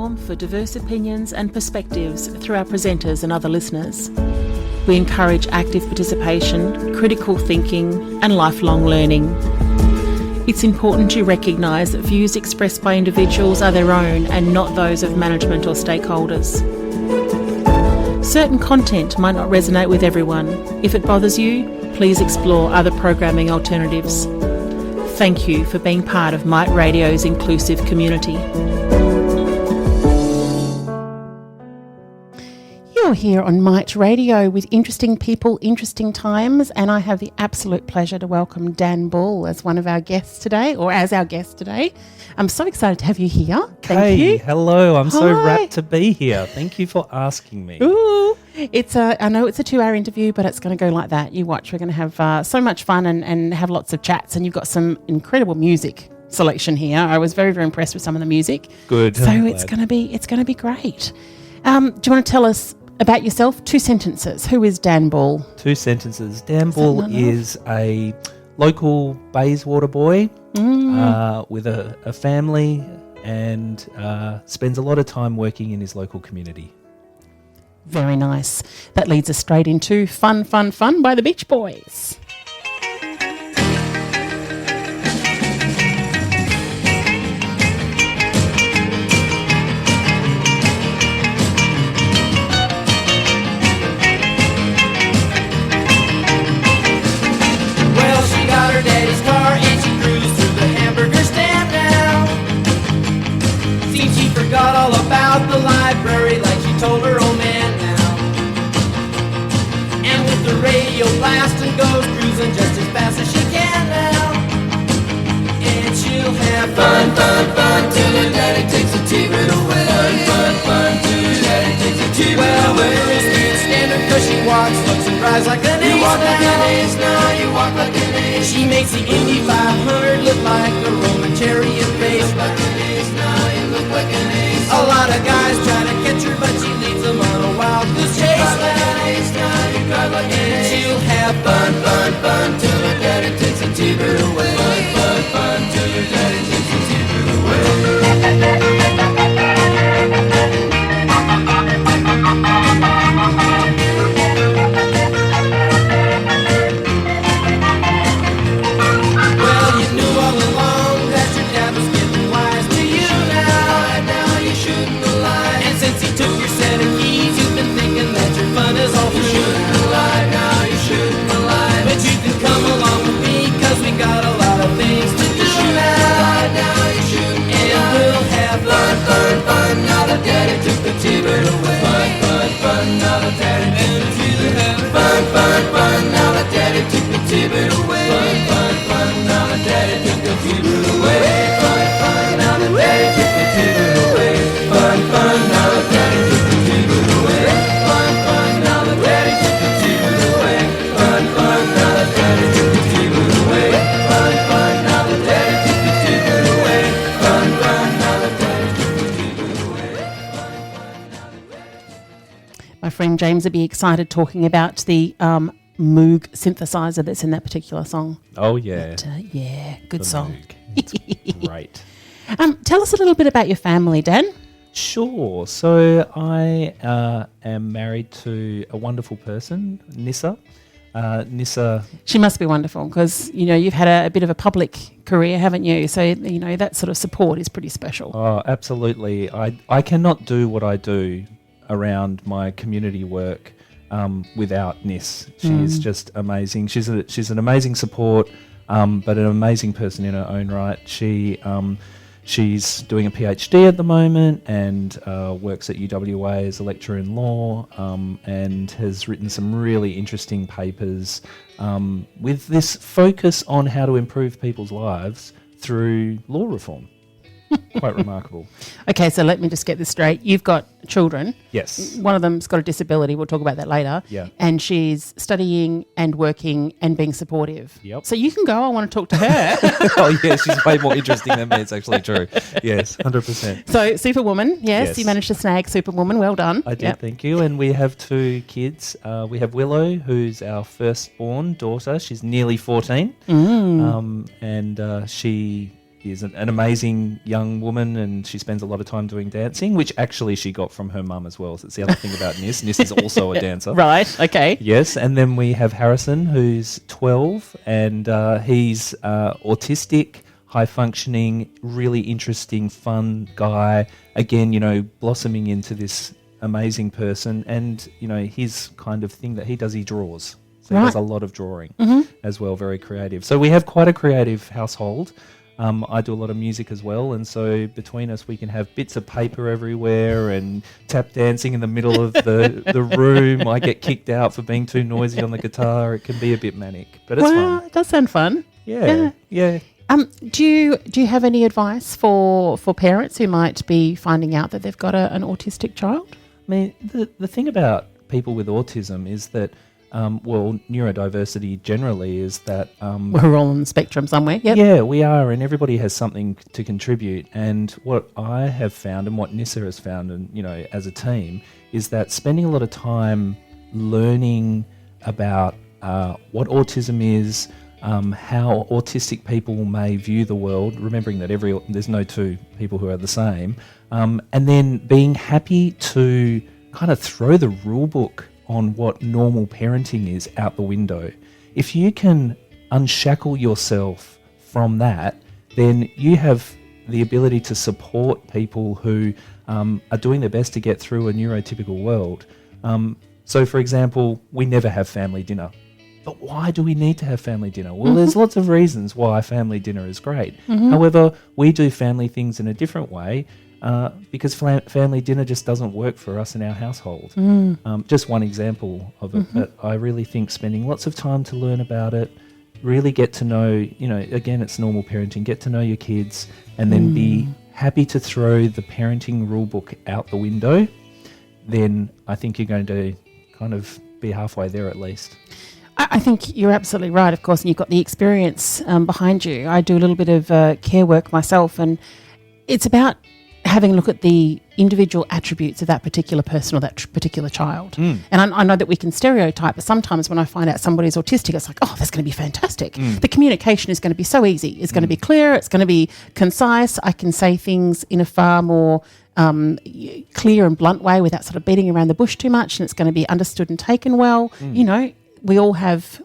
platform for diverse opinions and perspectives through our presenters and other listeners. We encourage active participation, critical thinking, and lifelong learning. It's important to recognise that views expressed by individuals are their own and not those of management or stakeholders. Certain content might not resonate with everyone. If it bothers you, please explore other programming alternatives. Thank you for being part of MITE Radio's inclusive community. You're here on MITE Radio with interesting people, interesting times, and I have the absolute pleasure to welcome Dan Bull as one of our guests today, or as our guest today. I'm so excited to have you here. Thank you. Hello. I'm so rapt to be here. Thank you for asking me. Ooh, I know it's a 2-hour interview, but it's going to go like that. You watch. We're going to have so much fun and have lots of chats, and you've got some incredible music selection here. I was very, very impressed with some of the music. Good. So it's going to be great. Do you want to tell us about yourself? 2 sentences. Who is Dan Bull? 2 sentences. Dan Bull is a local Bayswater boy with a family and spends a lot of time working in his local community. Very nice. That leads us straight into Fun, Fun, Fun by the Beach Boys. Forgot all about the library like she told her old man now. And with the radio blasting goes cruising just as fast as she can now. And she'll have fun, fun, fun till her daddy takes the TV away. Fun, fun, fun till her daddy takes the TV away. Well, the girls can't stand her 'cause she walks, looks and cries like an ace. You walk like an ace now, you walk like an ace. She makes the Indy 500 look like a Roman chariot race. Like an ace now, you look like an ace. A lot of guys try to catch her, but she leads them on a wild goose chase. And she'll have fun, fun, fun till her daddy takes the TV away. Fun, fun, fun till her daddy takes the TV away. Well, you knew all along that your dad was getting wise to you now. Now you shouldn't have lied. And since he took your set of keys, you've been thinking that your fun is all through. You shouldn't have lied. Now you shouldn't have lied. But you can come along with me 'cause we got a lot of things to do now. Now you shouldn't have lied. And we'll have fun, fun, fun. Now the daddy took the TV away. Fun, fun, fun. Now the daddy took the TV away. Fun, fun, fun. Now the daddy took the TV away. Fun, fun, fun. Now the daddy took the TV away. Fun, fun. Now the daddy took the TV away. Fun, fun. Now the daddy took the TV away. Fun, fun. Now the daddy took the TV away. Fun, fun. Now the daddy took the TV away. Fun, fun. Now the daddy took the TV away. Fun, fun. Now the daddy took the TV away. My friend James would be excited talking about the Moog synthesizer that's in that particular song. Oh, yeah. But, good The song. Moog. It's great. Tell us a little bit about your family, Dan. Sure. So I am married to a wonderful person, Nissa. Nissa. She must be wonderful because, you've had a bit of a public career, haven't you? So, that sort of support is pretty special. Oh, absolutely. I cannot do what I do around my community work without Nis. She's just amazing. She's an amazing support, but an amazing person in her own right. She's doing a PhD at the moment and works at UWA as a lecturer in law, and has written some really interesting papers with this focus on how to improve people's lives through law reform. Quite remarkable. Okay, so let me just get this straight. You've got children. Yes. One of them's got a disability. We'll talk about that later. Yeah. And she's studying and working and being supportive. Yep. So you can go. I want to talk to her. Oh, yeah, she's way more interesting than me. It's actually true. Yes, 100%. So Superwoman, yes, you managed to snag Superwoman. Well done. I did, thank you. And we have 2 kids. We have Willow, who's our firstborn daughter. She's nearly 14. And she is an amazing young woman, and she spends a lot of time doing dancing, which actually she got from her mum as well. So it's the other thing about Nis. Nis is also a dancer. Right, okay. Yes, and then we have Harrison, who's 12, and he's autistic, high-functioning, really interesting, fun guy. Again, blossoming into this amazing person, and, his kind of thing that he does, he draws. So he does a lot of drawing as well, very creative. So we have quite a creative household. I do a lot of music as well, and so between us we can have bits of paper everywhere and tap dancing in the middle of the room. I get kicked out for being too noisy on the guitar. It can be a bit manic, but it's fun. It does sound fun. Yeah. Do you have any advice for parents who might be finding out that they've got an autistic child? I mean, the thing about people with autism is that neurodiversity generally is that... we're all on the spectrum somewhere, yep. Yeah, we are, and everybody has something to contribute. And what I have found, and what NISA has found, and as a team, is that spending a lot of time learning about what autism is, how autistic people may view the world, remembering that there's no two people who are the same, and then being happy to kind of throw the rule book on what normal parenting is out the window. If you can unshackle yourself from that, then you have the ability to support people who are doing their best to get through a neurotypical world. So, for example, we never have family dinner. But why do we need to have family dinner? Well, there's lots of reasons why family dinner is great. However, we do family things in a different way, because family dinner just doesn't work for us in our household. Just one example of it, but I really think spending lots of time to learn about it, really get to know, again, it's normal parenting, get to know your kids, and then be happy to throw the parenting rule book out the window, then I think you're going to kind of be halfway there at least. I think you're absolutely right, of course, and you've got the experience behind you. I do a little bit of care work myself, and it's about having a look at the individual attributes of that particular person or that particular child. And I know that we can stereotype, but sometimes when I find out somebody's autistic, it's like, oh, that's going to be fantastic. The communication is going to be so easy. It's going to be clear. It's going to be concise. I can say things in a far more clear and blunt way without sort of beating around the bush too much, and it's going to be understood and taken well. We all have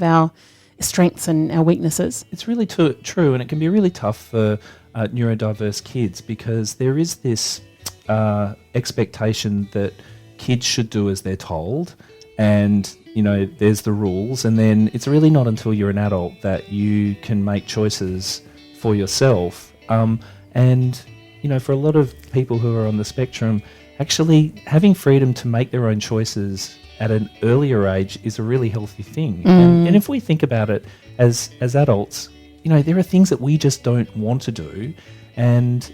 our strengths and our weaknesses. It's really true, and it can be really tough for neurodiverse kids, because there is this expectation that kids should do as they're told, and there's the rules, and then it's really not until you're an adult that you can make choices for yourself. And for a lot of people who are on the spectrum, actually having freedom to make their own choices at an earlier age is a really healthy thing. And if we think about it as adults, there are things that we just don't want to do, and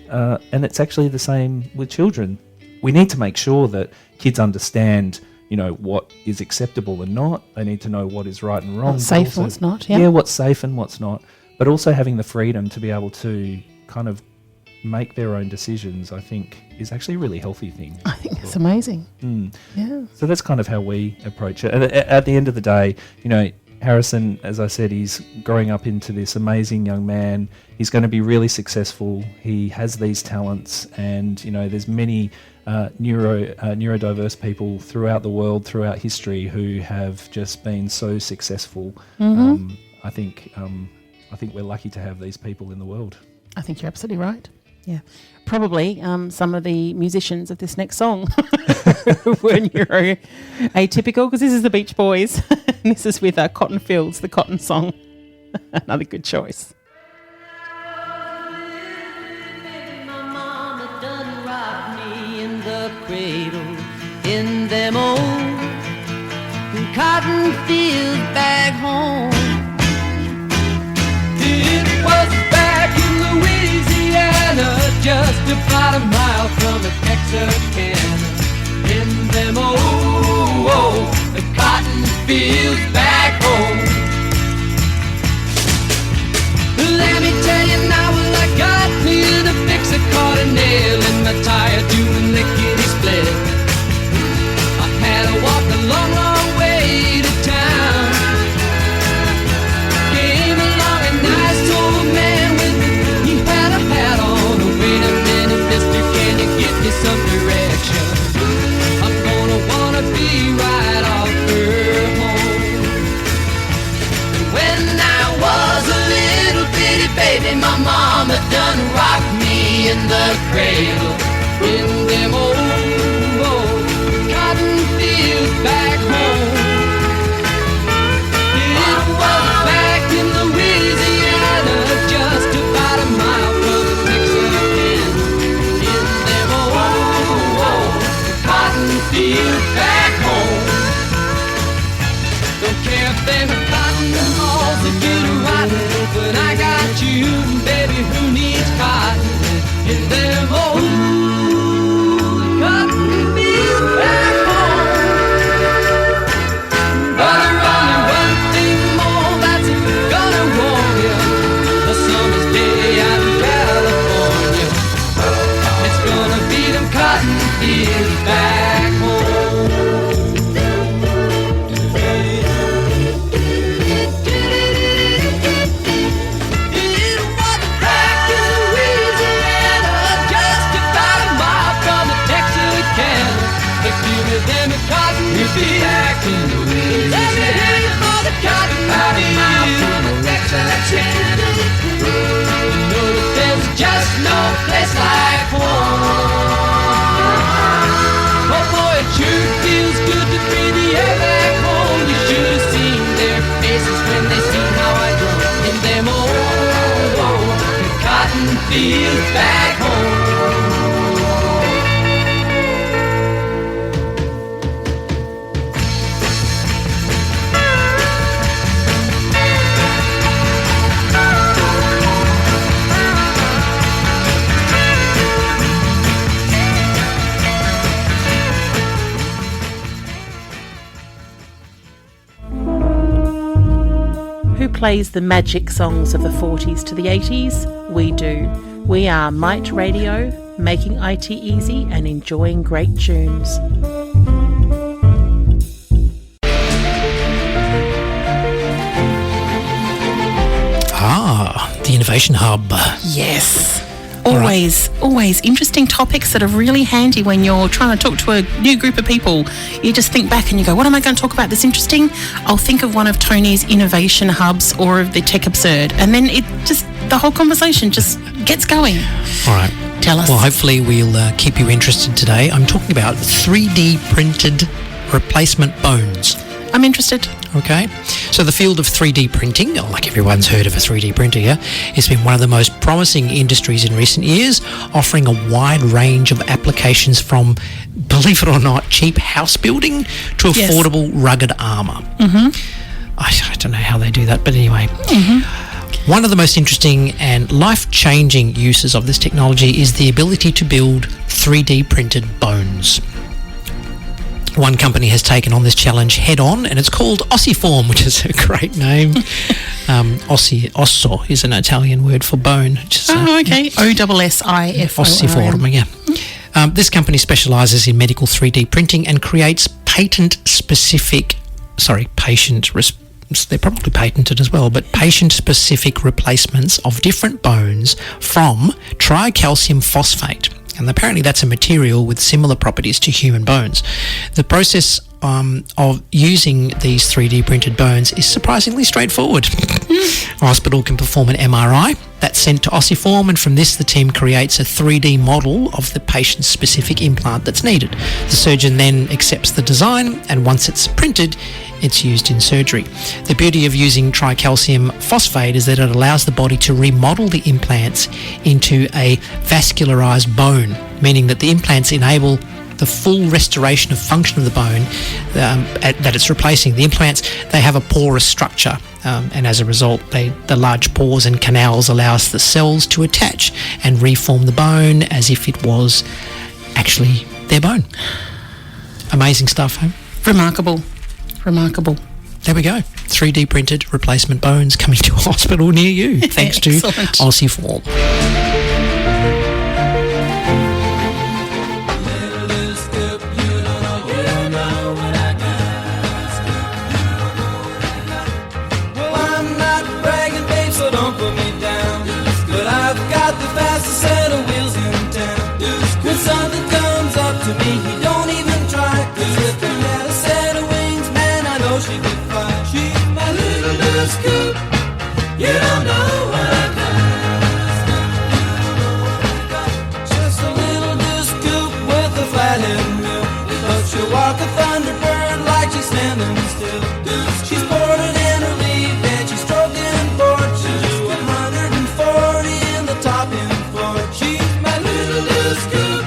it's actually the same with children. We need to make sure that kids understand, what is acceptable and not. They need to know what is right and wrong. What's safe and what's not. Yeah, what's safe and what's not. But also having the freedom to be able to kind of make their own decisions, I think, is actually a really healthy thing. I think it's amazing. Yeah. So that's kind of how we approach it. And at the end of the day, Harrison, as I said, he's growing up into this amazing young man. He's going to be really successful. He has these talents, and there's many neurodiverse people throughout the world, throughout history, who have just been so successful. I think we're lucky to have these people in the world. I think you're absolutely right. Yeah, probably some of the musicians of this next song were atypical, because this is the Beach Boys. And this is with Cotton Fields, the Cotton Song. Another good choice. My mama done rocked me in the cradle in them old cotton fields back home. It was back in Louisiana, just about a mile from Texarkana. In them old cotton fields back home. Let me tell you now, well, I got here to fix a caught a nail in my tire doing lickety split. I had to walk a long, long way to town. Came along a nice old man with he direction. I'm gonna wanna be right off her home. When I was a little bitty baby, my mama done rocked me in the cradle in them old cotton fields back home. It was back in Louisiana, just about a mile from the Mexican. In them old cotton fields back home. Don't care if them cotton halls are good or rotten, but I got you, baby, who needs cotton? In them old cotton fields back home. But there only one thing more that's gonna warm you. The summer's day out in California. It's gonna be them cotton fields back home. It was back in Louisiana, just about a mile from the Texarkana. But give me them cotton fields back in Louisiana. Let me hear you for the cotton fields. About a mile from the Texarkana. You know that there's just no place like home. Oh boy, it sure feels good to breathe the air back home. You should have seen their faces when they seen how I grow in them old cotton fields back home. Who plays the magic songs of the 40s to the 80s? We do. We are MITE Radio, making IT easy and enjoying great tunes. The Innovation Hub. Yes. Always interesting topics that are really handy when you're trying to talk to a new group of people. You just think back and you go, what am I going to talk about that's interesting? I'll think of one of Tony's innovation hubs or of the Tech Absurd. And then the whole conversation just gets going. All right. Tell us. Well, hopefully we'll keep you interested today. I'm talking about 3D printed replacement bones. I'm interested. Okay, so the field of 3D printing, like everyone's heard of a 3D printer here, has been one of the most promising industries in recent years, offering a wide range of applications from, believe it or not, cheap house building to affordable rugged armour. I don't know how they do that, but anyway. One of the most interesting and life-changing uses of this technology is the ability to build 3D printed bones. One company has taken on this challenge head on, and it's called Ossiform, which is a great name. Osso is an Italian word for bone. Okay. O-S-S-I-F-O-R-M. Ossiform, yeah. This company specialises in medical 3D printing and creates patient-specific they're probably patented as well, but patient-specific replacements of different bones from tricalcium phosphate. And apparently that's a material with similar properties to human bones. The process of using these 3D printed bones is surprisingly straightforward. A hospital can perform an MRI that's sent to Ossiform, and from this the team creates a 3D model of the patient's specific implant that's needed. The surgeon then accepts the design, and once it's printed, it's used in surgery. The beauty of using tricalcium phosphate is that it allows the body to remodel the implants into a vascularized bone, meaning that the implants enable the full restoration of function of the bone that it's replacing. The implants, they have a porous structure, and as a result, the large pores and canals allows the cells to attach and reform the bone as if it was actually their bone. Amazing stuff, huh? Remarkable. There we go. 3D printed replacement bones coming to a hospital near you, thanks to Ossiform. But I've got the fastest set of wheels in town. When something comes up to be, he don't even try. 'Cause if he had a set of wings, man, I know she could fly. She's my little loose coot. You don't know what I got. Just a little loose coot with a flathead mill. But she'll walk a thunderbird like she's standing still. She's boarded in her leaf and she's stroking board. She'll do 140 in the top end floor. She's my little loose coot.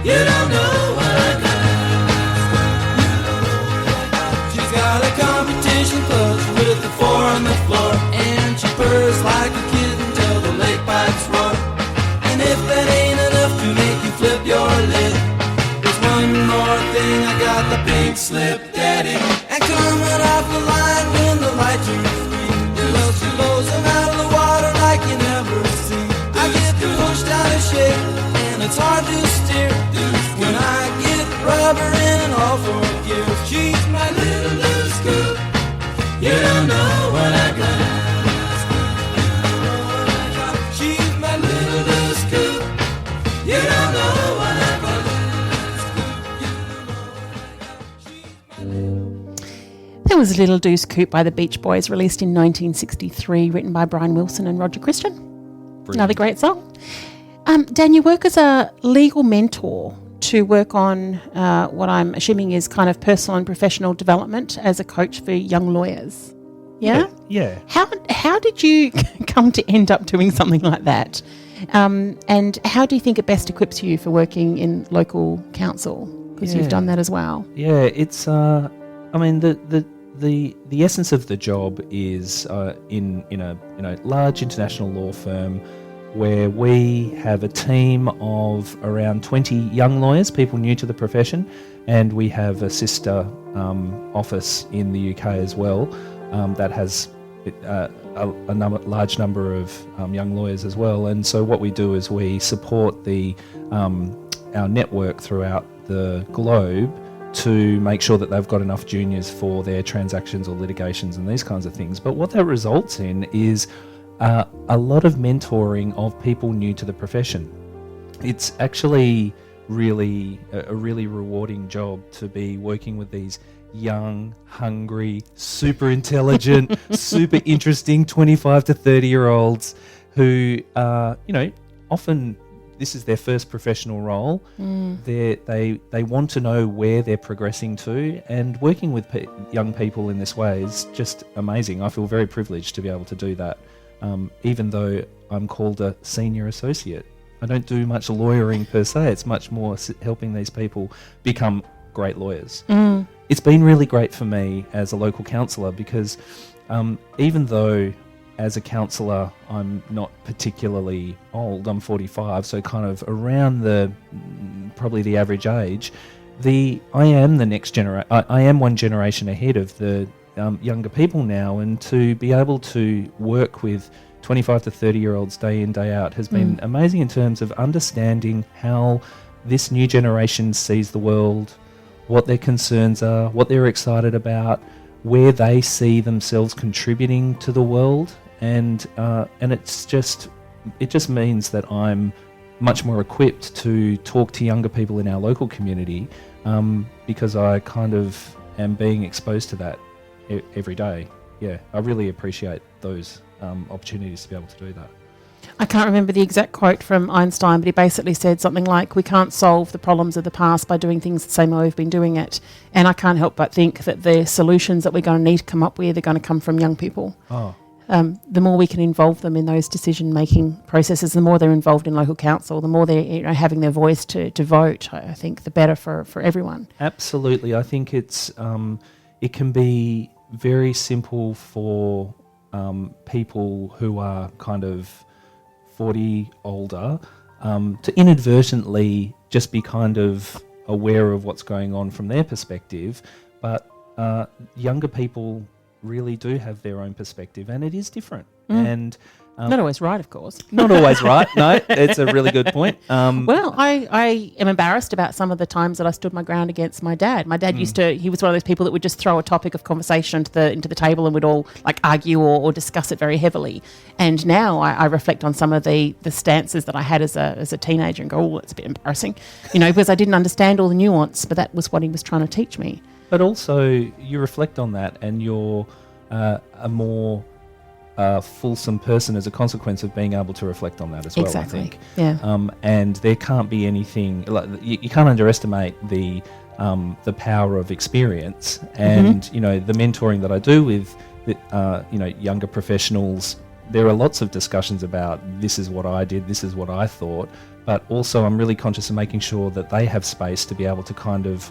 You don't know what I got. She's got a competition clutch with the 4 on the floor. And she purrs like a kitten till the lake pipes roar. And if that ain't enough to make you flip your lid, there's one more thing, I got the pink slip daddy. And coming off the line when the light turns green, well, she blows them out of the water like you never seen. I get pushed out of shape and it's hard to steer when I get rubber in and all 4 gears. She's my little loose scoop. You don't know what I got. She's my little loose scoop. You don't know what I got. There was Little Deuce Coupe by the Beach Boys, released in 1963, written by Brian Wilson and Roger Christian. Brilliant. Another great song. Dan, you work as a legal mentor to work on what I'm assuming is kind of personal and professional development as a coach for young lawyers. Yeah? Yeah. How did you come to end up doing something like that? And how do you think it best equips you for working in local council? Because you've done that as well. Yeah, it's. I mean, the essence of the job is in a large international law firm where we have a team of around 20 young lawyers, people new to the profession, and we have a sister office in the UK as well that has a large number of young lawyers as well. And so what we do is we support our network throughout the globe to make sure that they've got enough juniors for their transactions or litigations and these kinds of things. But what that results in is a lot of mentoring of people new to the profession. It's actually really a really rewarding job to be working with these young, hungry, super intelligent, super interesting 25 to 30-year-olds who are, often this is their first professional role. They want to know where they're progressing to, and working with young people in this way is just amazing. I feel very privileged to be able to do that, even though I'm called a senior associate. I don't do much lawyering per se. It's much more helping these people become great lawyers. It's been really great for me as a local councillor because even though as a counsellor, I'm not particularly old. I'm 45, so kind of around probably the average age. I am the next generation. I am one generation ahead of the younger people now, and to be able to work with 25 to 30-year-olds day in, day out has been amazing in terms of understanding how this new generation sees the world, what their concerns are, what they're excited about, where they see themselves contributing to the world. And it just means that I'm much more equipped to talk to younger people in our local community because I kind of am being exposed to that every day. Yeah, I really appreciate those opportunities to be able to do that. I can't remember the exact quote from Einstein, but he basically said something like, we can't solve the problems of the past by doing things the same way we've been doing it. And I can't help but think that the solutions that we're going to need to come up with are going to come from young people. Oh. The more we can involve them in those decision-making processes, the more they're involved in local council, the more they're having their voice to vote, I think the better for everyone. Absolutely. I think it can be very simple for people who are kind of 40 older to inadvertently just be kind of aware of what's going on from their perspective, but younger people really do have their own perspective, and it is different. And Not always right, of course. Not always right. No, it's a really good point. Well, I am embarrassed about some of the times that I stood my ground against my dad. My dad he was one of those people that would just throw a topic of conversation into the table and would all like argue or discuss it very heavily. And now I reflect on some of the stances that I had as a teenager and go, oh, it's a bit embarrassing, because I didn't understand all the nuance, but that was what he was trying to teach me. But also you reflect on that and you're a more fulsome person as a consequence of being able to reflect on that as well, Exactly. I think. Yeah. And there can't be anything, like you can't underestimate the power of experience and, the mentoring that I do with, younger professionals. There are lots of discussions about this is what I did, this is what I thought, but also I'm really conscious of making sure that they have space to be able to kind of,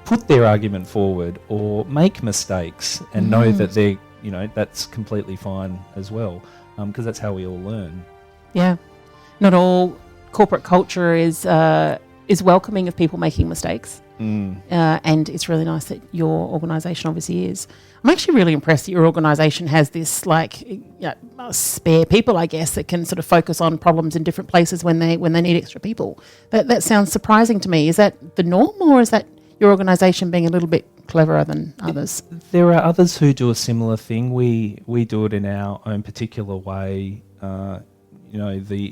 put their argument forward or make mistakes and know that they're, that's completely fine as well, because that's how we all learn. Yeah. Not all corporate culture is welcoming of people making mistakes. And it's really nice that your organisation obviously is. I'm actually really impressed that your organisation has this spare people, I guess, that can sort of focus on problems in different places when they need extra people. That sounds surprising to me. Is that the norm, or is that your organisation being a little bit cleverer than others? There are others who do a similar thing. We do it in our own particular way. The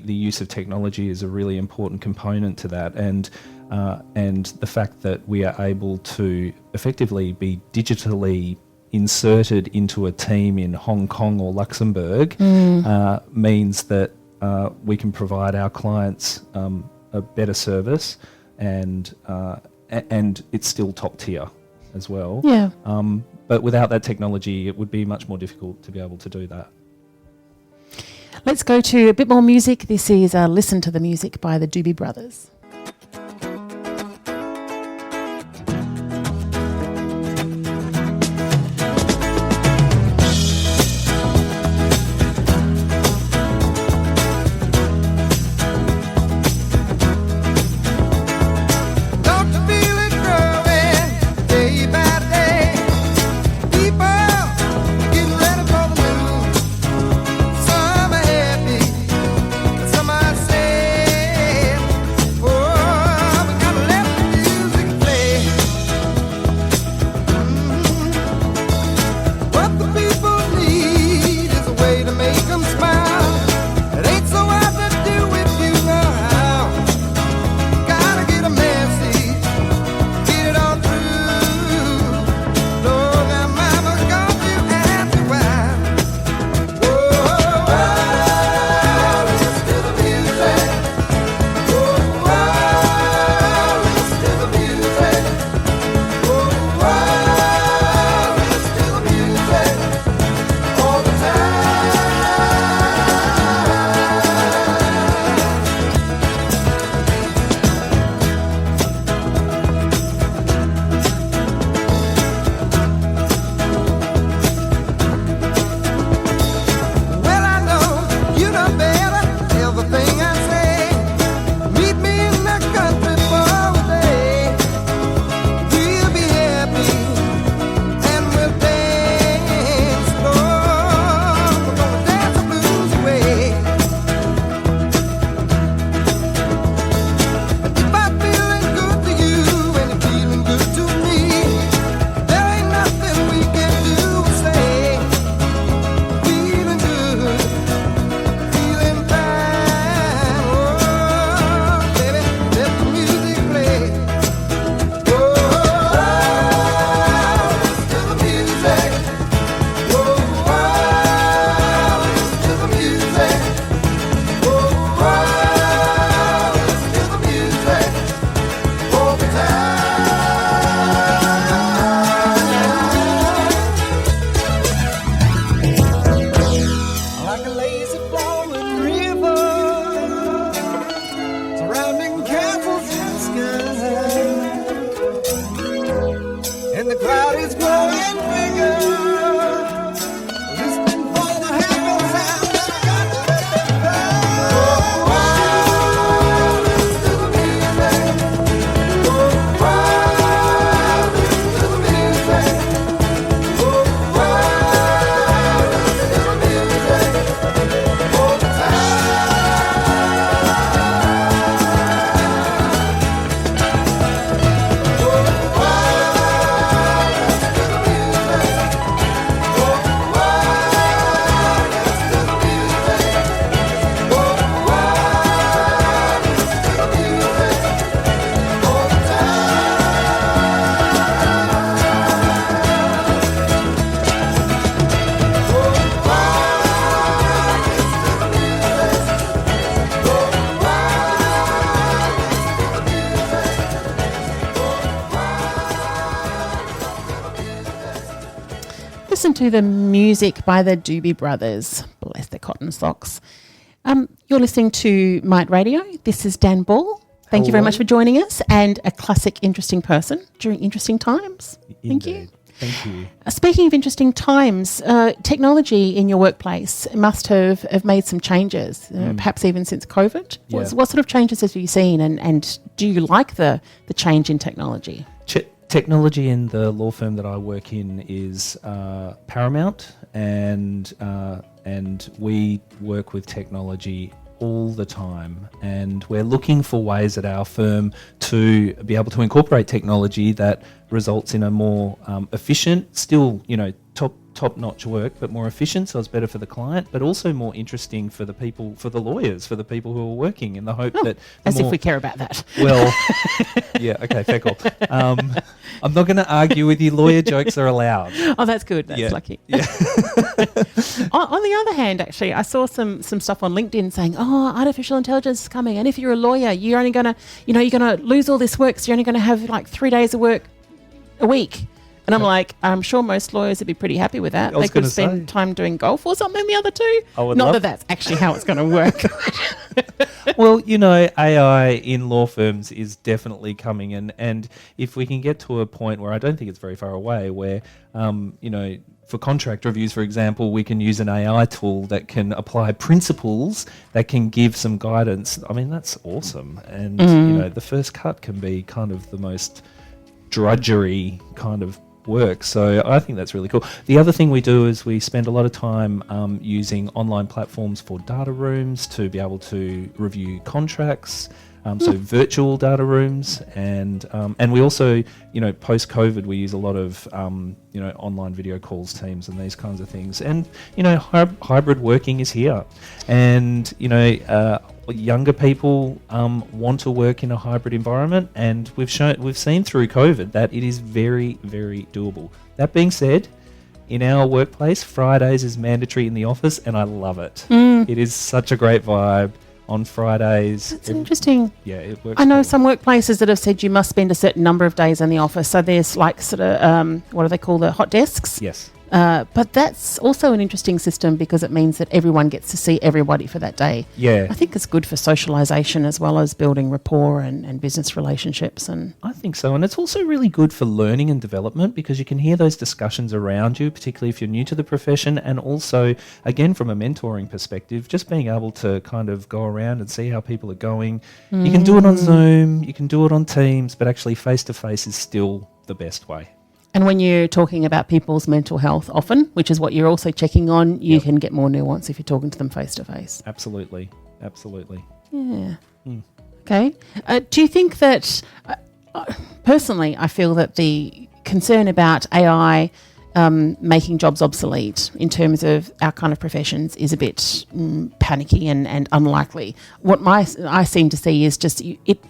use of technology is a really important component to that, and the fact that we are able to effectively be digitally inserted into a team in Hong Kong or Luxembourg means that we can provide our clients a better service, and it's still top tier as well. Yeah. But without that technology, it would be much more difficult to be able to do that. Let's go to a bit more music. This is Listen to the Music by the Doobie Brothers. Don't you feel it growing day by day? People getting ready for the move. Some are happy, some are sad. Oh, listen to the music by the Doobie Brothers. Bless their cotton socks. You're listening to MITE Radio. This is Dan Ball. Thank you very much for joining us, and a classic interesting person during interesting times. Thank you. Thank you. Speaking of interesting times, technology in your workplace must have made some changes, perhaps even since COVID. Yeah. What sort of changes have you seen, and do you like the change in technology? Technology in the law firm that I work in is paramount, and we work with technology all the time, and we're looking for ways at our firm to be able to incorporate technology that results in a more efficient, still top-notch work, but more efficient, so it's better for the client, but also more interesting for the people, for the lawyers, for the people who are working, in the hope that as if we care about that. Well, yeah, okay, fair call. I'm not going to argue with you. Lawyer jokes are allowed. Oh, that's good. That's lucky. Yeah. On the other hand, actually, I saw some stuff on LinkedIn saying, artificial intelligence is coming, and if you're a lawyer, you're only going to, you're going to lose all this work, so you're only going to have like 3 days of work a week. And I'm like, I'm sure most lawyers would be pretty happy with that. They could spend time doing golf or something the other two. Not that that's actually how it's going to work. Well, AI in law firms is definitely coming. And if we can get to a point where, I don't think it's very far away, where, for contract reviews, for example, we can use an AI tool that can apply principles that can give some guidance. I mean, that's awesome. And, the first cut can be kind of the most drudgery kind of work. So I think that's really cool. The other thing we do is we spend a lot of time using online platforms for data rooms to be able to review contracts. So virtual data rooms, and we also, post COVID, we use a lot of online video calls, Teams, and these kinds of things. And hybrid working is here, and younger people want to work in a hybrid environment, and we've seen through COVID that it is very, very doable. That being said, in our workplace, Fridays is mandatory in the office, and I love it. It is such a great vibe. On Fridays. That's interesting. Yeah, it works. I know some workplaces that have said you must spend a certain number of days in the office. So there's like sort of, what do they call the hot desks? Yes. But that's also an interesting system because it means that everyone gets to see everybody for that day. Yeah. I think it's good for socialisation as well as building rapport and business relationships. And I think so. And it's also really good for learning and development because you can hear those discussions around you, particularly if you're new to the profession. And also, again, from a mentoring perspective, just being able to kind of go around and see how people are going. You can do it on Zoom, you can do it on Teams, but actually face-to-face is still the best way. And when you're talking about people's mental health often, which is what you're also checking on, you can get more nuance if you're talking to them face-to-face. Absolutely. Yeah. Okay. Do you think that, personally, I feel that the concern about AI making jobs obsolete in terms of our kind of professions is a bit panicky and unlikely. What I seem to see is just it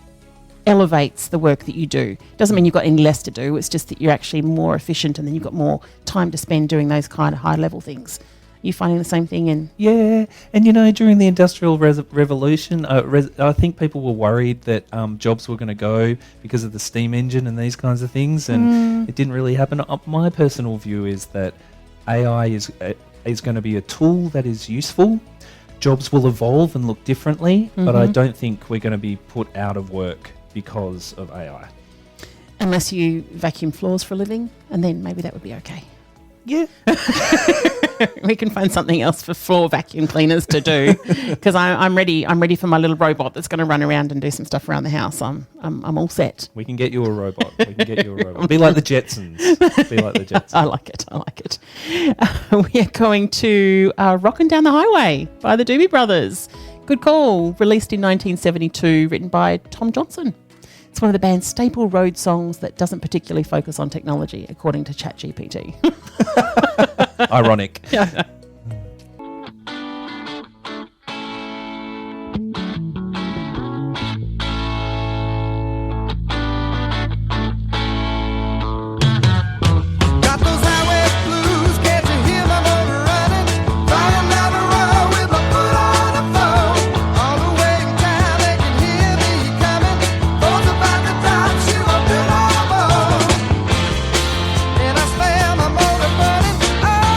elevates the work that you do. Doesn't mean you've got any less to do. It's just that you're actually more efficient and then you've got more time to spend doing those kind of high-level things. Are you finding the same thing? Yeah, and during the Industrial Revolution, I think people were worried that jobs were going to go because of the steam engine and these kinds of things, and it didn't really happen. My personal view is that AI is going to be a tool that is useful. Jobs will evolve and look differently, but I don't think we're going to be put out of work because of AI. Unless you vacuum floors for a living, and then maybe that would be okay. Yeah. We can find something else for floor vacuum cleaners to do, because I'm ready for my little robot that's going to run around and do some stuff around the house. I'm all set. We can get you a robot. Be like the Jetsons. I like it. We are going to Rockin' Down the Highway by the Doobie Brothers. Good call. Released in 1972, written by Tom Johnson. It's one of the band's staple road songs that doesn't particularly focus on technology, according to ChatGPT. Ironic. Yeah. Got those highway blues, can't you hear my motor running? Flying down the road with my foot on the floor. All the way in town, they can hear me coming. Phone's about to drop, shoot up to the ball. And I smell my motor burning. Oh,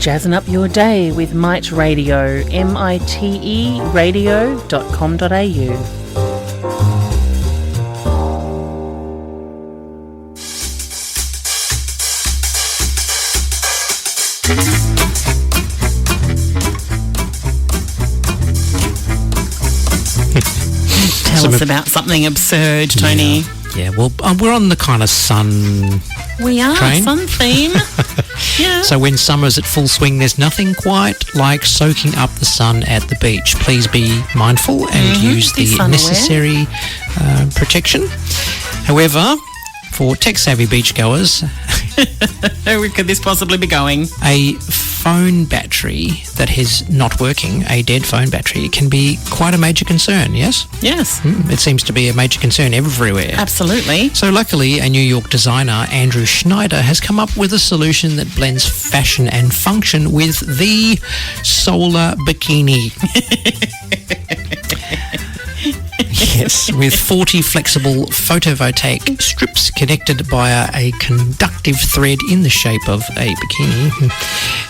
Jazzing up your day with MITE Radio, MITE radio.com.au. Tell us about something absurd, Tony. Yeah, well, we're on the kind of sun We are, train. sun theme. Yeah. So when summer's at full swing, there's nothing quite like soaking up the sun at the beach. Please be mindful and use Be the sun-aware. necessary protection. However, for tech-savvy beachgoers, Where could this possibly be going? a phone battery that is not working, a dead phone battery, can be quite a major concern, yes? Yes, It seems to be a major concern everywhere. absolutely. So luckily, a New York designer, Andrew Schneider, has come up with a solution that blends fashion and function with the solar bikini. Yes, with 40 flexible photovoltaic strips connected via a conductive thread in the shape of a bikini.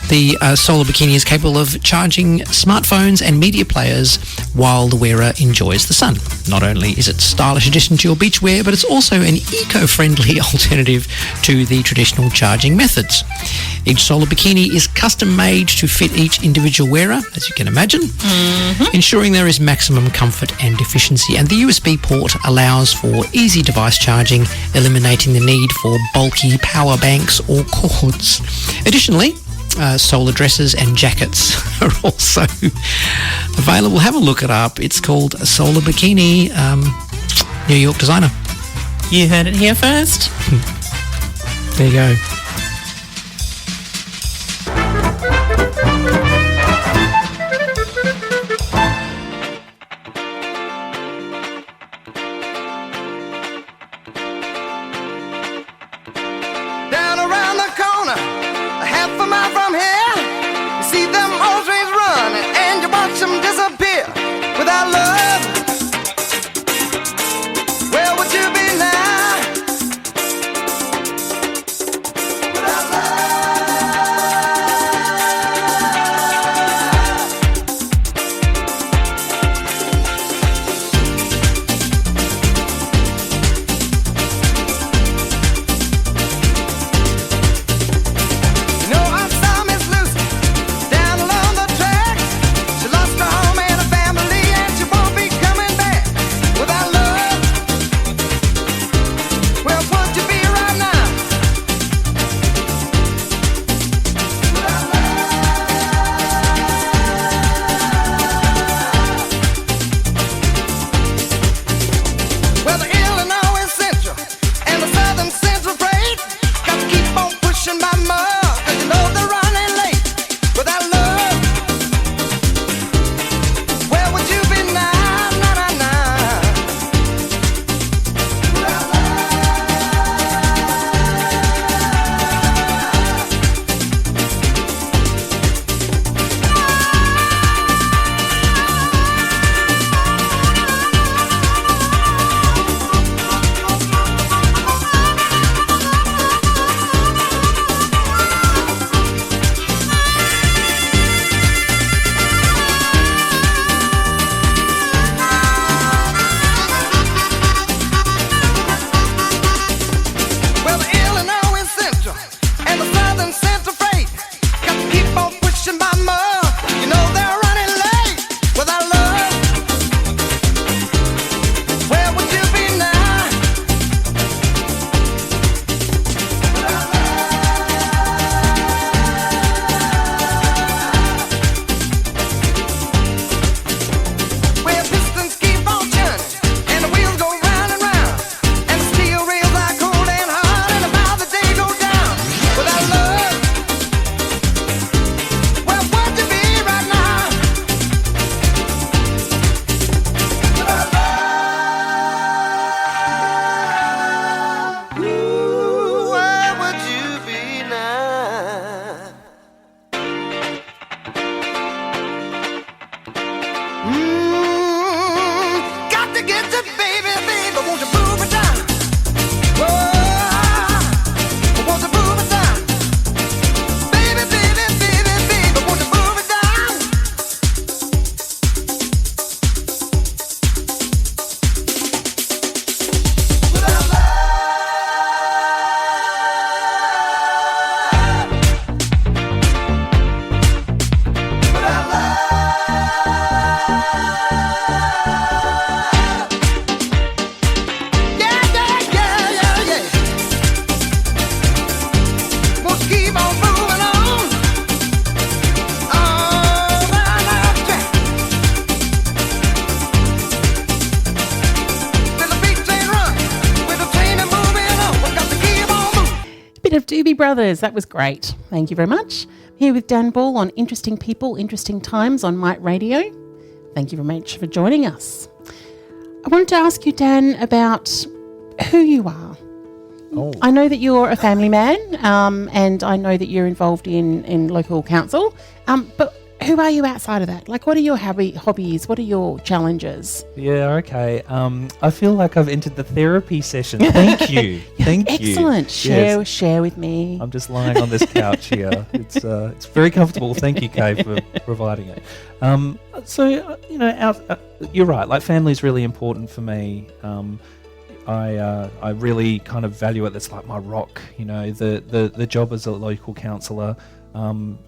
The solar bikini is capable of charging smartphones and media players while the wearer enjoys the sun. Not only is it a stylish addition to your beach wear, but it's also an eco-friendly alternative to the traditional charging methods. Each solar bikini is custom-made to fit each individual wearer, as you can imagine, ensuring there is maximum comfort and efficiency. And the USB port allows for easy device charging, eliminating the need for bulky power banks or cords. Additionally, solar dresses and jackets are also available. Have a look it up. It's called Solar Bikini, New York designer. You heard it here first. There you go. Down around the corner, a half a mile from here, you see them old trains running, and you watch them disappear. Without love, where would you be now? Doobie Brothers. That was great. Thank you very much. Here with Dan Ball on Interesting People, Interesting Times on MITE Radio. Thank you very much for joining us. I wanted to ask you, Dan, about who you are. Oh. I know that you're a family man, and I know that you're involved in local council, but who are you outside of that? Like, what are your hobbies? What are your challenges? Yeah, okay. I feel like I've entered the therapy session. Thank you. Thank you. Excellent. Share with me. I'm just lying on this couch here. It's very comfortable. Thank you, Kay, for providing it. You're right. Like, family is really important for me. I really kind of value it. That's like my rock. The job as a local councillor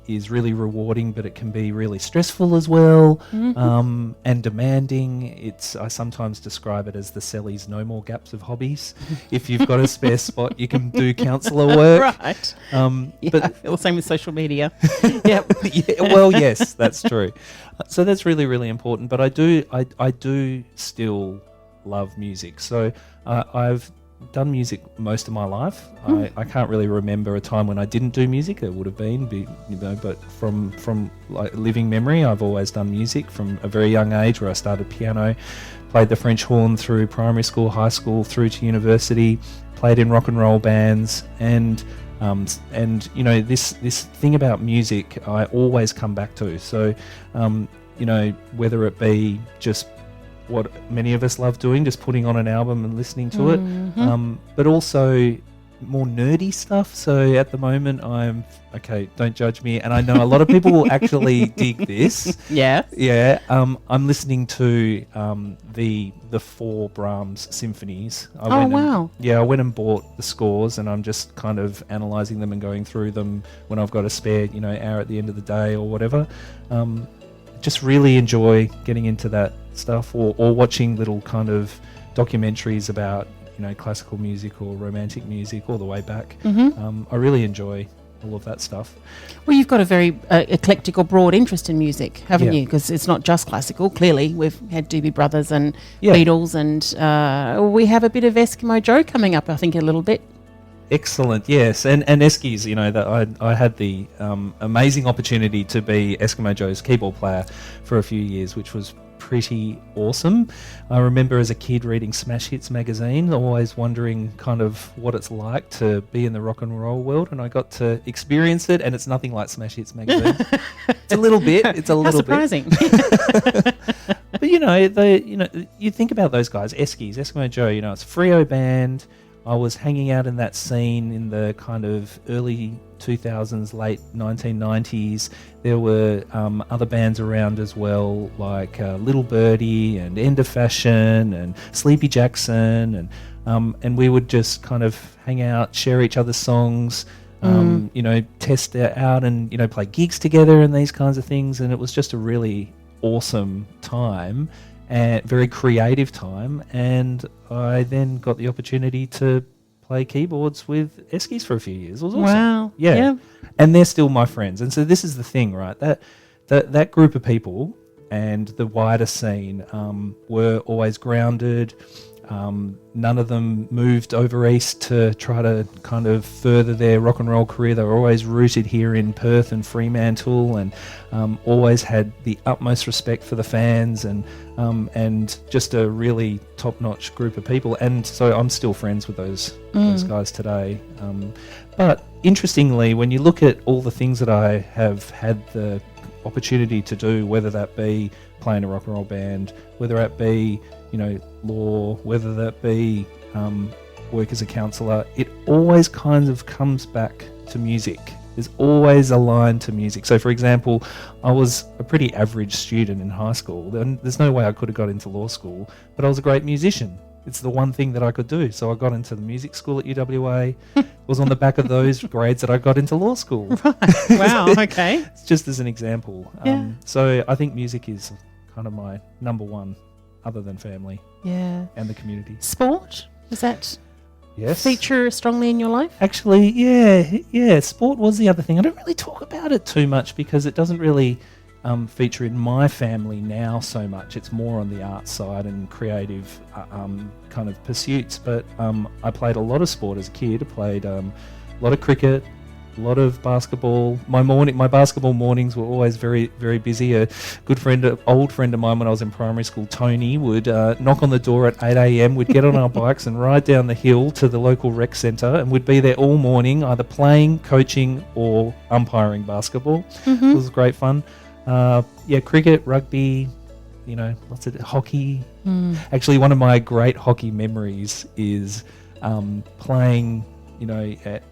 is really rewarding, but it can be really stressful as well, and demanding. I sometimes describe it as the Selly's no more gaps of hobbies. If you've got a spare spot, you can do councillor work. Right. But I feel the same with social media. Yep. yeah, well, yes, that's true. So that's really, really important. But I do still love music. So I've done music most of my life. I can't really remember a time when I didn't do music. It would have been, but from like living memory, I've always done music from a very young age, where I started piano, played the French horn through primary school, high school, through to university, played in rock and roll bands, and this thing about music I always come back to. So whether it be just what many of us love doing, just putting on an album and listening to it, but also more nerdy stuff. So at the moment don't judge me, and I know a lot of people will actually dig this. Yeah. I'm listening to the 4 Brahms symphonies. Wow. I went and bought the scores, and I'm just kind of analysing them and going through them when I've got a spare hour at the end of the day or whatever. Just really enjoy getting into that stuff, or watching little kind of documentaries about classical music or romantic music all the way back. I really enjoy all of that stuff. Well, you've got a very eclectic or broad interest in music, haven't you? Because it's not just classical. Clearly, we've had Doobie Brothers and Beatles, and we have a bit of Eskimo Joe coming up, I think, a little bit. Excellent, yes, and Eskies. That I had the amazing opportunity to be Eskimo Joe's keyboard player for a few years, which was pretty awesome. I remember as a kid reading Smash Hits magazine, always wondering kind of what it's like to be in the rock and roll world, and I got to experience it, and it's nothing like Smash Hits magazine. It's a little bit. How surprising. But you think about those guys, Eskies, Eskimo Joe. It's a Freo band. I was hanging out in that scene in the kind of early 2000s, late 1990s. There were other bands around as well, like Little Birdie and End of Fashion and Sleepy Jackson, and we would just kind of hang out, share each other's songs, test it out, and play gigs together and these kinds of things. And it was just a really awesome time. And very creative time, and I then got the opportunity to play keyboards with Eskies for a few years. It was awesome. Wow. Yeah. And they're still my friends. And so this is the thing, right? That group of people and the wider scene were always grounded. None of them moved over east to try to kind of further their rock and roll career. They were always rooted here in Perth and Fremantle, and always had the utmost respect for the fans, and just a really top-notch group of people. And so I'm still friends with those guys today. But interestingly, when you look at all the things that I have had the opportunity to do, whether that be playing a rock and roll band, whether that be law, whether that be work as a counsellor, it always kind of comes back to music. There's always a line to music. So, for example, I was a pretty average student in high school. There's no way I could have got into law school, but I was a great musician. It's the one thing that I could do. So I got into the music school at UWA. It was on the back of those grades that I got into law school. Right. Wow, okay. It's just as an example. Yeah. So I think music is kind of my number one, other than family. Yeah. And the community. Sport? Does that Yes. feature strongly in your life? Actually, yeah. Sport was the other thing. I don't really talk about it too much because it doesn't really feature in my family now so much. It's more on the art side and creative kind of pursuits. But I played a lot of sport as a kid. I played lot of cricket, a lot of basketball. My basketball mornings were always very, very busy. A good friend, old friend of mine when I was in primary school, Tony, would knock on the door at 8 a.m. We'd get on our bikes and ride down the hill to the local rec centre, and we'd be there all morning, either playing, coaching, or umpiring basketball. It was great fun. Cricket, rugby, lots of hockey. Actually, one of my great hockey memories is playing, at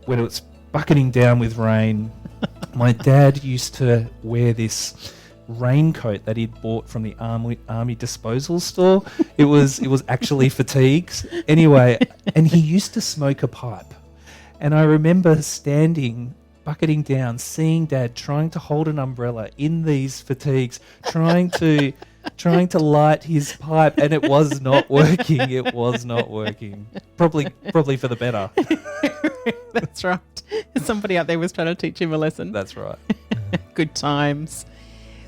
when it was bucketing down with rain. My dad used to wear this raincoat that he'd bought from the army disposal store. It was actually fatigues. Anyway, and he used to smoke a pipe. And I remember standing, bucketing down, seeing Dad trying to hold an umbrella in these fatigues, trying to light his pipe, and it was not working. It was not working. Probably for the better. That's right. Somebody out there was trying to teach him a lesson. That's right. Good times.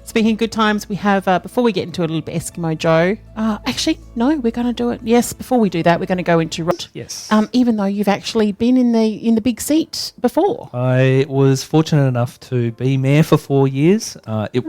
Speaking of good times, we have, before we get into a little bit Eskimo Joe, actually, no, we're going to do it. Yes, before we do that, we're going to go into... Yes. Even though you've actually been in the big seat before. I was fortunate enough to be mayor for 4 years. It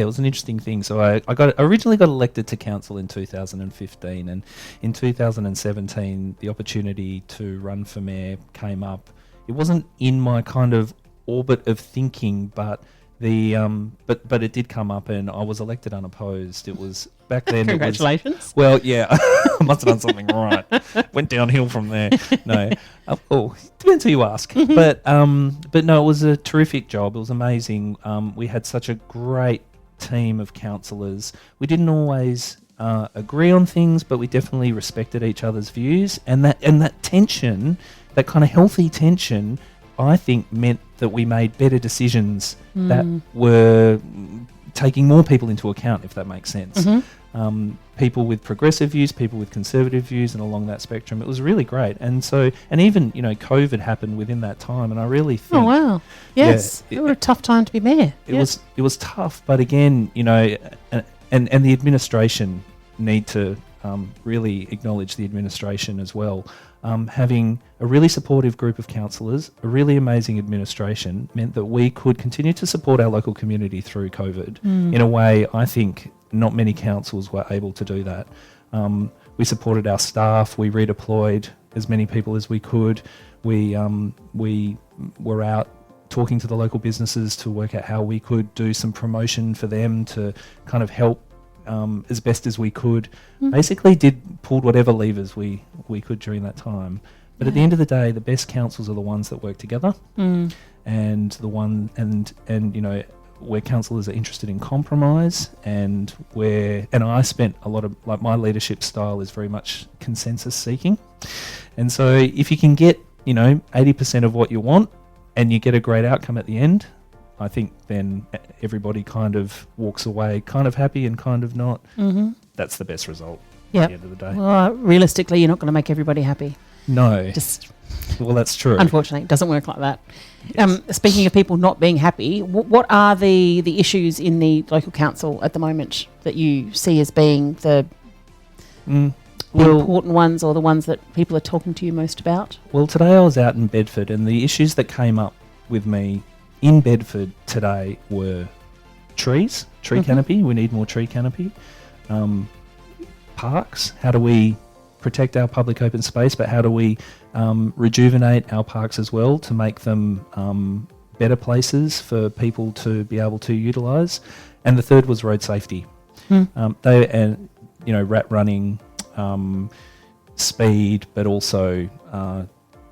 was an interesting thing. So I originally got elected to council in 2015, and in 2017, the opportunity to run for mayor came up. It wasn't in my kind of orbit of thinking, but but it did come up, and I was elected unopposed. It was back then. Congratulations. I must have done something right. Went downhill from there. No, depends who you ask. But no, it was a terrific job. It was amazing. We had such a great team of councillors. We didn't always agree on things, but we definitely respected each other's views, and that tension, that kind of healthy tension, I think meant that we made better decisions that were taking more people into account, if that makes sense. People with progressive views, people with conservative views, and along that spectrum. It was really great. And even, COVID happened within that time, and I really think... Oh, wow. Yes. It was a tough time to be mayor. It was tough, but again, and the administration need to really acknowledge the administration as well. Having a really supportive group of councillors, a really amazing administration, meant that we could continue to support our local community through COVID in a way I think not many councils were able to do that. We supported our staff. We redeployed as many people as we could. We were out talking to the local businesses to work out how we could do some promotion for them to kind of help as best as we could. Basically pulled whatever levers we could during that time. But at the end of the day, the best councils are the ones that work together, and where councillors are interested in compromise, and I spent a lot of, like, my leadership style is very much consensus seeking. And so if you can get, 80% of what you want and you get a great outcome at the end, I think then everybody kind of walks away kind of happy and kind of not. That's the best result at the end of the day. Well, realistically, you're not going to make everybody happy. No. Well, that's true. Unfortunately, it doesn't work like that. Yes. Speaking of people not being happy, what are the issues in the local council at the moment that you see as being the important ones, or the ones that people are talking to you most about? Well, today I was out in Bedford, and the issues that came up with me in Bedford today were tree canopy. We need more tree canopy. Parks. How do we protect our public open space, but how do we rejuvenate our parks as well to make them better places for people to be able to utilise? And the third was road safety. Rat running, speed, but also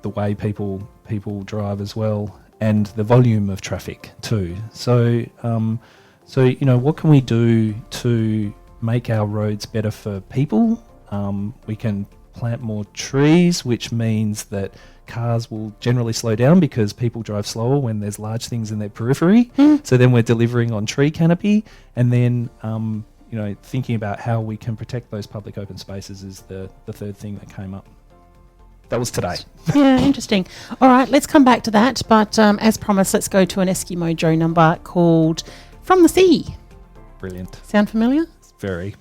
the way people drive as well, and the volume of traffic too. So what can we do to make our roads better for people? We can plant more trees, which means that cars will generally slow down because people drive slower when there's large things in their periphery. So then we're delivering on tree canopy, and then thinking about how we can protect those public open spaces is the third thing that came up. That was today. Yeah, interesting. All right, let's come back to that. But as promised, let's go to an Eskimo Joe number called From the Sea. Brilliant. Sound familiar? Very.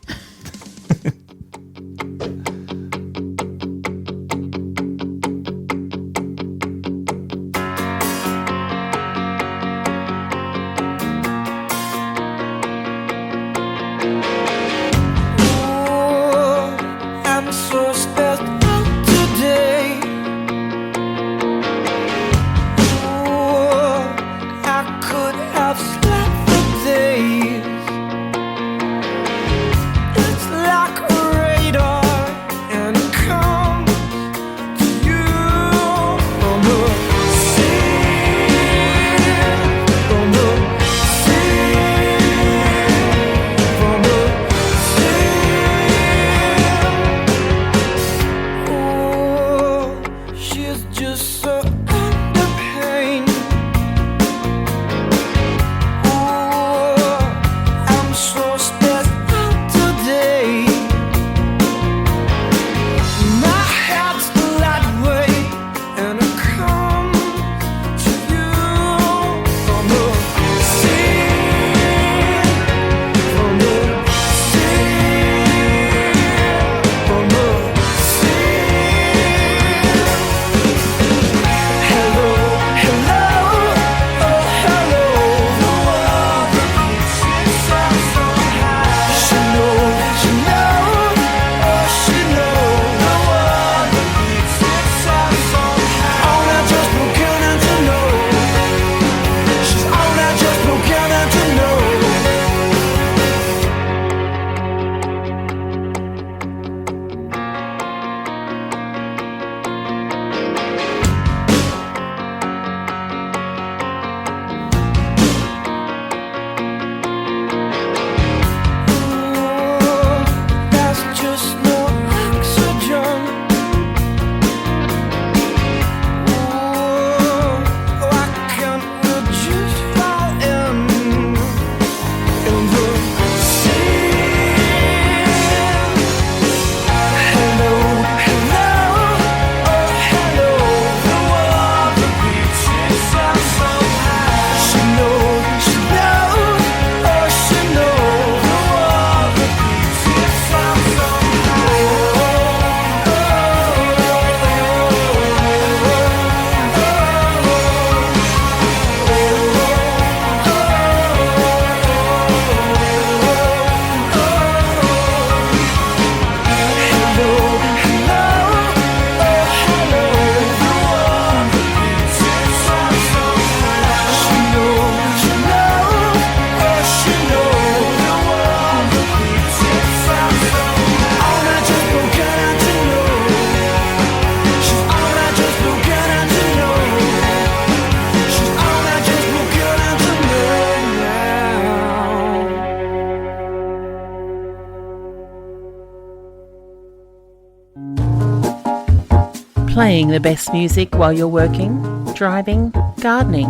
Playing the best music while you're working, driving, gardening,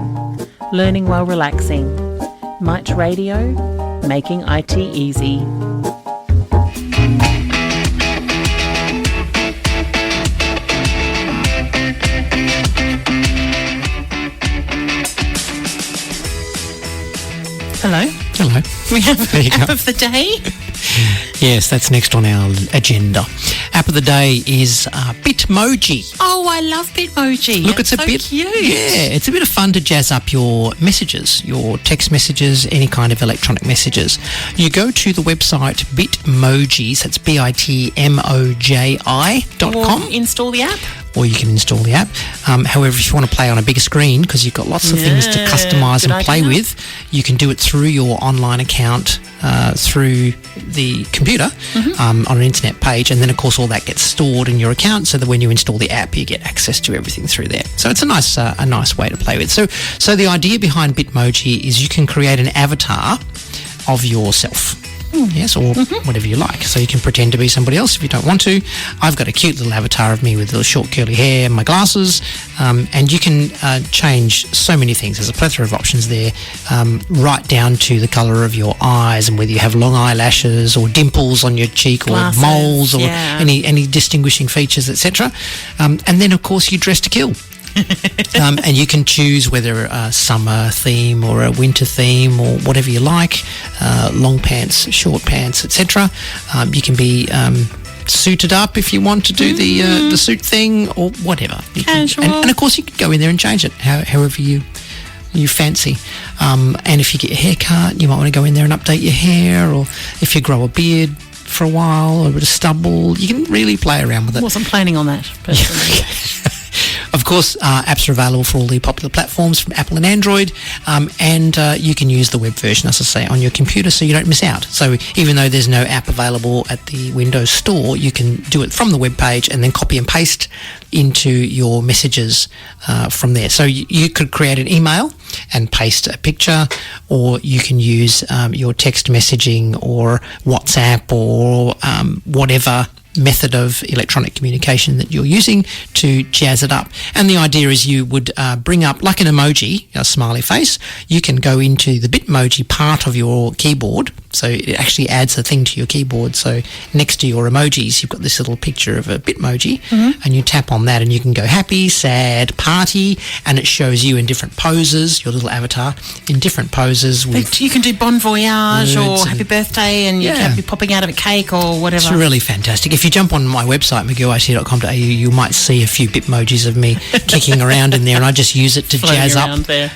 learning while relaxing. MITE Radio, making IT easy. Hello. Hello. We have There you an app go. of the day. Yes, that's next on our agenda. App of the day is Bitmoji. Oh, I love Bitmoji. Look, it's a so bit cute. Yeah, it's a bit of fun to jazz up your messages, your text messages, any kind of electronic messages. You go to the website Bitmojis, that's bitmoji.com. Or install the app. Or you can install the app. However, if you want to play on a bigger screen, because you've got lots of things to customise good and play idea. with, you can do it through your online account, through the computer, on an internet page, and then of course all that gets stored in your account, so that when you install the app, you get access to everything through there. So it's a nice way to play with. So the idea behind Bitmoji is you can create an avatar of yourself. Yes, or whatever you like. So you can pretend to be somebody else if you don't want to. I've got a cute little avatar of me with little short curly hair and my glasses, and you can change so many things. There's a plethora of options there, right down to the colour of your eyes and whether you have long eyelashes or dimples on your cheek Glasses, or moles or yeah. any distinguishing features, etc. And then, of course, you dress to kill. And you can choose whether a summer theme or a winter theme or whatever you like, long pants, short pants, etc. You can be suited up if you want to do the suit thing or whatever. Casual. And of course you can go in there and change it however you fancy. And if you get your hair cut, you might want to go in there and update your hair, or if you grow a beard for a while or a bit of stubble, you can really play around with it. Wasn't planning on that personally. Of course, apps are available for all the popular platforms from Apple and Android, and you can use the web version, as I say, on your computer so you don't miss out. So even though there's no app available at the Windows Store, you can do it from the web page and then copy and paste into your messages from there. So you could create an email and paste a picture, or you can use your text messaging or WhatsApp or whatever method of electronic communication that you're using to jazz it up. And the idea is you would bring up, like an emoji, a smiley face, you can go into the Bitmoji part of your keyboard. So it actually adds a thing to your keyboard. So next to your emojis, you've got this little picture of a Bitmoji, and you tap on that and you can go happy, sad, party, and it shows you in different poses, your little avatar, in different poses. With You can do bon voyage or words happy and- birthday, and you Yeah. can be popping out of a cake or whatever. It's really fantastic. If you jump on my website, mcgillit.com.au, you might see a few Bitmojis of me kicking around in there, and I just use it to Floating jazz around up there.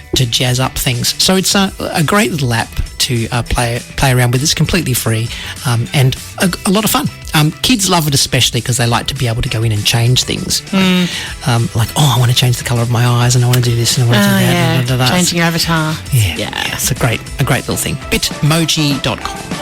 things. So it's a great little app to play around with. It's completely free, and a lot of fun. Kids love it especially because they like to be able to go in and change things. Like, I want to change the colour of my eyes, and I want to do this, and I want to do that. Yeah, da, da, da, da. changing your avatar. Yeah, it's a great little thing. Bitmoji.com.